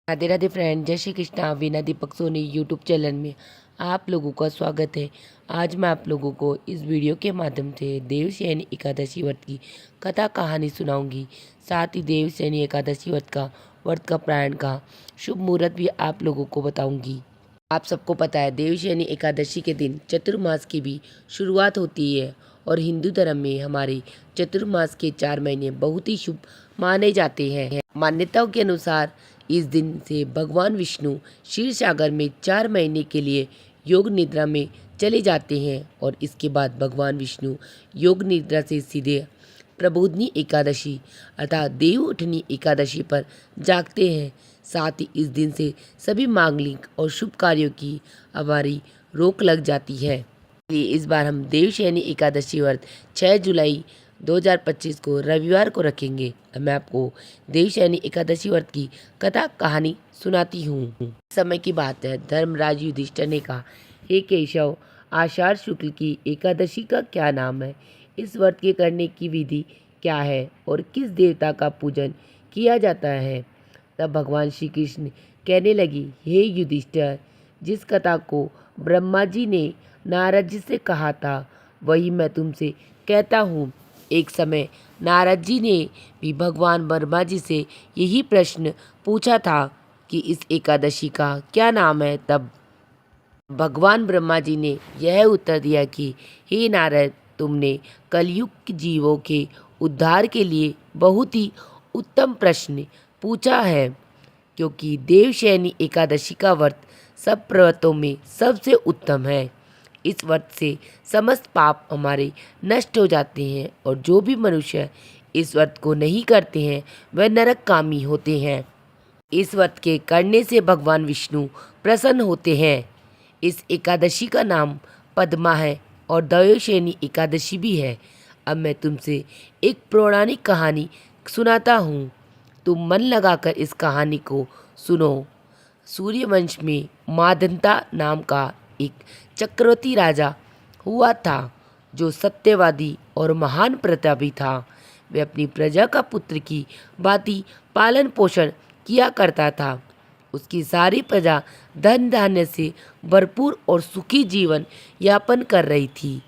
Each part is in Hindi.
राधे राधे फ्रेंड, जय श्री कृष्णा। वीना दीपक सोनी यूट्यूब चैनल में आप लोगों का स्वागत है। आज मैं आप लोगों को इस वीडियो के माध्यम से देवशयनी एकादशी व्रत की कथा कहानी सुनाऊंगी। साथ ही देवशयनी एकादशी व्रत का प्रायण का शुभ मुहूर्त भी आप लोगों को बताऊंगी। आप सबको पता है देवशयनी एकादशी के दिन चतुर्मास की भी शुरुआत होती है और हिंदू धर्म में हमारे चतुर्मास के 4 महीने बहुत ही शुभ माने जाते हैं। मान्यताओं के अनुसार इस दिन से भगवान विष्णु क्षीर सागर में 4 महीने के लिए योग निद्रा में चले जाते हैं और इसके बाद भगवान विष्णु योग निद्रा से सीधे प्रबोधनी एकादशी अर्थात देव उठनी एकादशी पर जागते हैं। साथ ही इस दिन से सभी मांगलिक और शुभ कार्यों की हमारी रोक लग जाती है। इसलिए इस बार हम देवशयनी एकादशी व्रत 6 जुलाई 2025 को रविवार को रखेंगे। अब मैं आपको देवशयनी एकादशी व्रत की कथा कहानी सुनाती हूँ। समय की बात है, धर्मराज युधिष्ठिर ने कहा, हे केशव, आषाढ़ शुक्ल की एकादशी का क्या नाम है? इस व्रत के करने की विधि क्या है और किस देवता का पूजन किया जाता है? तब भगवान श्री कृष्ण कहने लगी, हे युधिष्ठिर, जिस कथा को ब्रह्मा जी ने नारद जी से कहा था वही मैं तुमसे कहता हूँ। एक समय नारद जी ने भी भगवान ब्रह्मा जी से यही प्रश्न पूछा था कि इस एकादशी का क्या नाम है। तब भगवान ब्रह्मा जी ने यह उत्तर दिया कि हे नारद, तुमने कलयुग के जीवों के उद्धार के लिए बहुत ही उत्तम प्रश्न पूछा है, क्योंकि देवशयनी एकादशी का व्रत सब व्रतों में सबसे उत्तम है। इस व्रत से समस्त पाप हमारे नष्ट हो जाते हैं और जो भी मनुष्य इस व्रत को नहीं करते हैं वह नरकगामी होते हैं। इस व्रत के करने से भगवान विष्णु प्रसन्न होते हैं। इस एकादशी का नाम पद्मा है और देवशयनी एकादशी भी है। अब मैं तुमसे एक पौराणिक कहानी सुनाता हूँ। तुम मन लगाकर इस कहानी को सुनो। सूर्यवंश में मादंता नाम का एक चक्रवर्ती राजा हुआ था जो सत्यवादी और महान प्रतापी था। वह अपनी प्रजा का पुत्र की भांति पालन पोषण किया करता था। उसकी सारी प्रजा धन धान्य से भरपूर और सुखी जीवन यापन कर रही थी।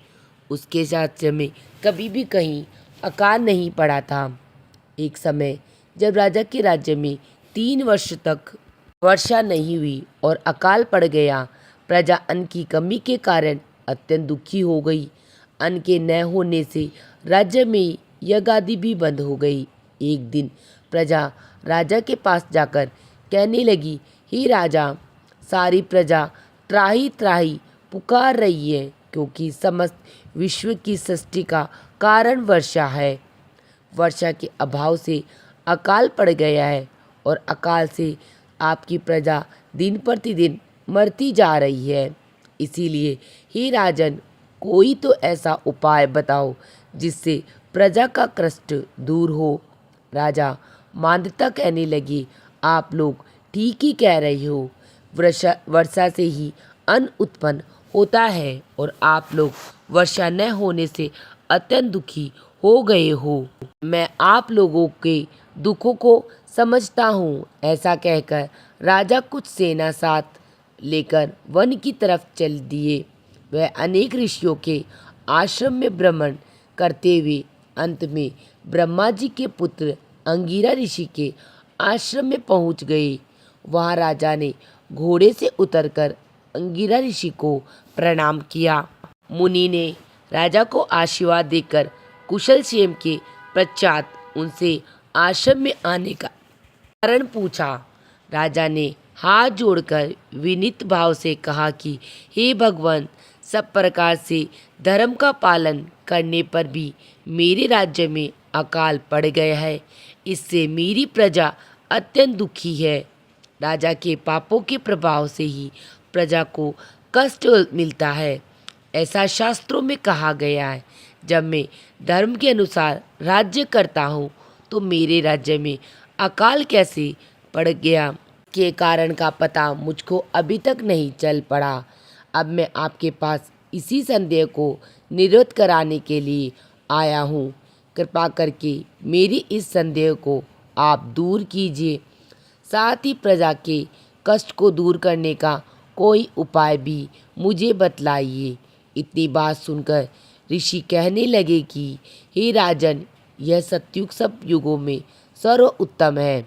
उसके राज्य में कभी भी कहीं अकाल नहीं पड़ा था। एक समय जब राजा के राज्य में 3 वर्ष तक वर्षा नहीं हुई और अकाल पड़ गया, प्रजा अन्न की कमी के कारण अत्यंत दुखी हो गई। अन्न के न होने से राज्य में यज्ञादि भी बंद हो गई। एक दिन प्रजा राजा के पास जाकर कहने लगी, हे राजा, सारी प्रजा त्राही त्राही पुकार रही है, क्योंकि समस्त विश्व की सृष्टि का कारण वर्षा है। वर्षा के अभाव से अकाल पड़ गया है और अकाल से आपकी प्रजा दिन प्रतिदिन मरती जा रही है। इसीलिए हे राजन, कोई तो ऐसा उपाय बताओ जिससे प्रजा का कष्ट दूर हो। राजा मांदता कहने लगी, आप लोग ठीक ही कह रहे हो। वर्षा से ही अन्न उत्पन्न होता है और आप लोग वर्षा न होने से अत्यंत दुखी हो गए हो। मैं आप लोगों के दुखों को समझता हूँ। ऐसा कहकर राजा कुछ सेना साथ लेकर वन की तरफ चल दिए। वह अनेक ऋषियों के आश्रम में भ्रमण करते हुए अंत में ब्रह्मा जी के पुत्र अंगिरा ऋषि के आश्रम में पहुंच गए। वहां राजा ने घोड़े से उतरकर अंगिरा ऋषि को प्रणाम किया। मुनि ने राजा को आशीर्वाद देकर कुशल क्षेम के पश्चात उनसे आश्रम में आने का कारण पूछा। राजा ने हाथ जोड़कर विनीत भाव से कहा कि हे भगवान, सब प्रकार से धर्म का पालन करने पर भी मेरे राज्य में अकाल पड़ गया है। इससे मेरी प्रजा अत्यंत दुखी है। राजा के पापों के प्रभाव से ही प्रजा को कष्ट मिलता है, ऐसा शास्त्रों में कहा गया है। जब मैं धर्म के अनुसार राज्य करता हूँ तो मेरे राज्य में अकाल कैसे पड़ गया के कारण का पता मुझको अभी तक नहीं चल पड़ा। अब मैं आपके पास इसी संदेह को निवृत्त कराने के लिए आया हूँ। कृपा करके मेरी इस संदेह को आप दूर कीजिए। साथ ही प्रजा के कष्ट को दूर करने का कोई उपाय भी मुझे बतलाइए। इतनी बात सुनकर ऋषि कहने लगे कि हे राजन, यह सतयुग सब युगों में सर्वोत्तम है।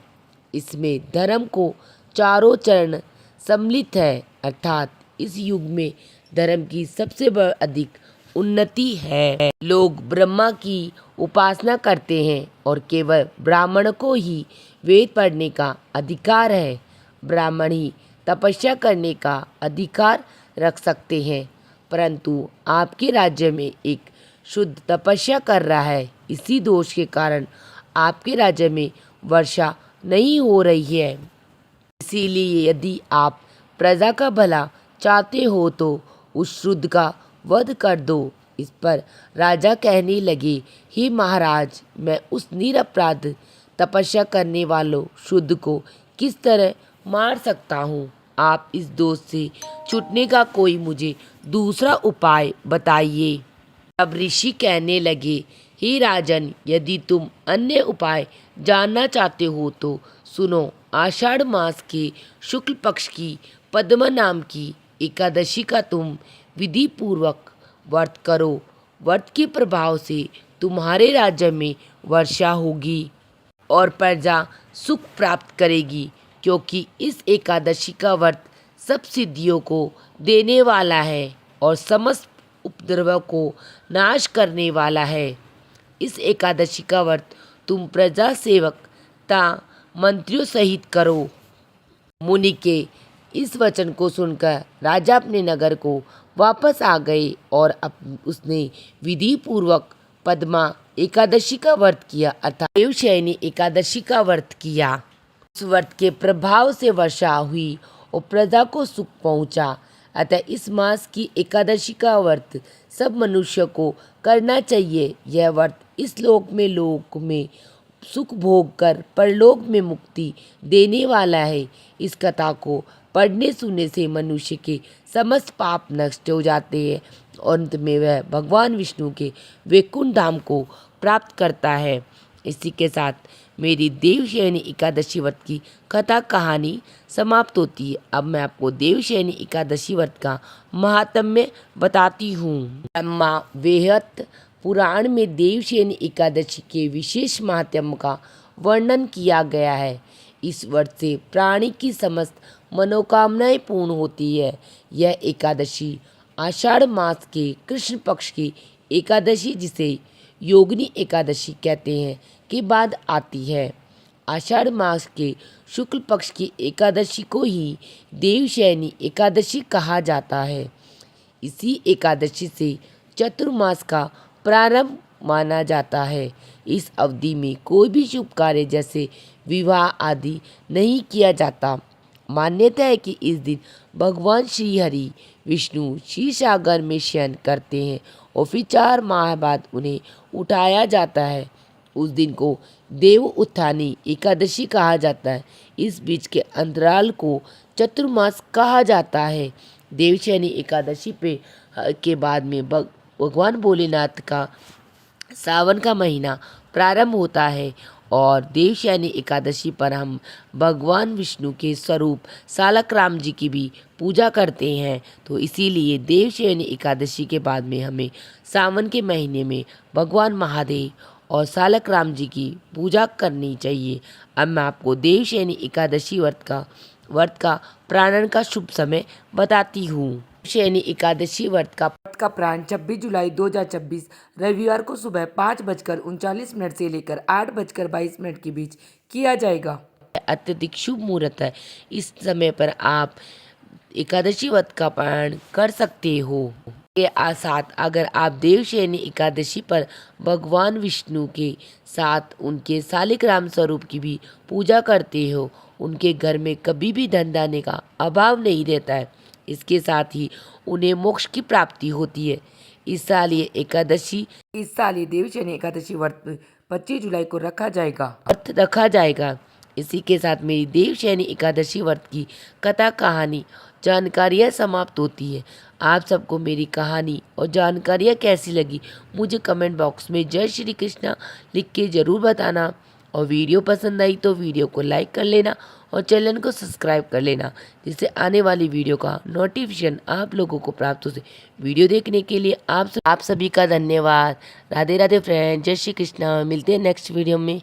इसमें धर्म को चारों चरण सम्मिलित है, अर्थात इस युग में धर्म की सबसे अधिक उन्नति है। लोग ब्रह्मा की उपासना करते हैं और केवल ब्राह्मण को ही वेद पढ़ने का अधिकार है। ब्राह्मण ही तपस्या करने का अधिकार रख सकते हैं, परंतु आपके राज्य में एक शुद्ध तपस्या कर रहा है। इसी दोष के कारण आपके राज्य में वर्षा नहीं हो रही है। इसीलिए यदि आप प्रजा का भला चाहते हो तो उस शुद्ध का वध कर दो। इस पर राजा कहने लगे, हे महाराज, मैं उस निरपराध तपस्या करने वालों शुद्ध को किस तरह मार सकता हूँ? आप इस दोष से छूटने का कोई मुझे दूसरा उपाय बताइए। अब ऋषि कहने लगे, हे राजन, यदि तुम अन्य उपाय जानना चाहते हो तो सुनो। आषाढ़ मास के शुक्ल पक्ष की पद्मा नाम की एकादशी का तुम विधि पूर्वक व्रत करो। व्रत के प्रभाव से तुम्हारे राज्य में वर्षा होगी और प्रजा सुख प्राप्त करेगी, क्योंकि इस एकादशी का व्रत सब सिद्धियों को देने वाला है और समस्त उपद्रव को नाश करने वाला है। इस एकादशी का व्रत तुम प्रजा सेवकता मंत्रियों सहित करो। मुनि के इस वचन को सुनकर राजा अपने नगर को वापस आ गए और उसने विधि पूर्वक पद्मा एकादशी का व्रत किया, अर्थात देवशयनी एकादशी का व्रत किया। उस व्रत के प्रभाव से वर्षा हुई और प्रजा को सुख पहुंचा। अतः इस मास की एकादशी का व्रत सब मनुष्य को करना चाहिए। यह व्रत इस लोक में सुख भोग कर परलोक में मुक्ति देने वाला है। इस कथा को पढ़ने सुनने से मनुष्य के समस्त पाप नष्ट हो जाते हैं और अंत में वह भगवान विष्णु के वैकुंठ धाम को प्राप्त करता है। इसी के साथ मेरी देवशयनी एकादशी व्रत की कथा कहानी समाप्त होती है। अब मैं आपको देवशयनी एकादशी व्रत का महात्म्य बताती हूँ। ब्रह्मा वेहत पुराण में देवशयनी एकादशी के विशेष महात्म्य का वर्णन किया गया है। इस व्रत से प्राणी की समस्त मनोकामनाएं पूर्ण होती है। यह एकादशी आषाढ़ मास के कृष्ण पक्ष की एकादशी, जिसे योगिनी एकादशी कहते हैं, के बाद आती है। आषाढ़ मास के शुक्ल पक्ष की एकादशी को ही देवशयनी एकादशी कहा जाता है। इसी एकादशी से चतुर्मास का प्रारंभ माना जाता है। इस अवधि में कोई भी शुभ कार्य जैसे विवाह आदि नहीं किया जाता। मान्यता है कि इस दिन भगवान श्री हरि विष्णु क्षीर सागर में शयन करते हैं और फिर 4 माह बाद उन्हें उठाया जाता है। उस दिन को देव उत्थानी एकादशी कहा जाता है। इस बीच के अंतराल को चतुर्मास कहा जाता है। देवशयनी एकादशी के बाद में भगवान भोलेनाथ का सावन का महीना प्रारंभ होता है और देवशयनी एकादशी पर हम भगवान विष्णु के स्वरूप सालकराम जी की भी पूजा करते हैं। तो इसीलिए देवशयनी एकादशी के बाद में हमें सावन के महीने में भगवान महादेव और सालकराम जी की पूजा करनी चाहिए। अब मैं आपको देवशयनी एकादशी व्रत का प्रारंभ का शुभ समय बताती हूँ। देवशयनी एकादशी व्रत का प्रारंभ 26 जुलाई 2026 रविवार को सुबह 5:39 से लेकर 8:22 के बीच किया जाएगा। अत्यधिक शुभ मुहूर्त है। इस समय पर आप एकादशी व्रत का पारण कर सकते हो। के साथ अगर आप देवशयनी एकादशी पर भगवान विष्णु के साथ उनके सालिग्राम स्वरूप की भी पूजा करते हो, उनके घर में कभी भी धन धान्य का अभाव नहीं रहता है। इसके साथ ही उन्हें मोक्ष की प्राप्ति होती है। इस साल ये देवशयनी एकादशी व्रत 25 जुलाई को रखा जाएगा। इसी के साथ मेरी देवशयनी एकादशी व्रत की कथा कहानी जानकारियाँ समाप्त होती है। आप सबको मेरी कहानी और जानकारियाँ कैसी लगी मुझे कमेंट बॉक्स में जय श्री कृष्णा लिख के ज़रूर बताना और वीडियो पसंद आई तो वीडियो को लाइक कर लेना और चैनल को सब्सक्राइब कर लेना, जिससे आने वाली वीडियो का नोटिफिकेशन आप लोगों को प्राप्त हो सके। वीडियो देखने के लिए आप सभी का धन्यवाद। राधे राधे फ्रेंड, जय श्री कृष्ण। मिलते हैं नेक्स्ट वीडियो में।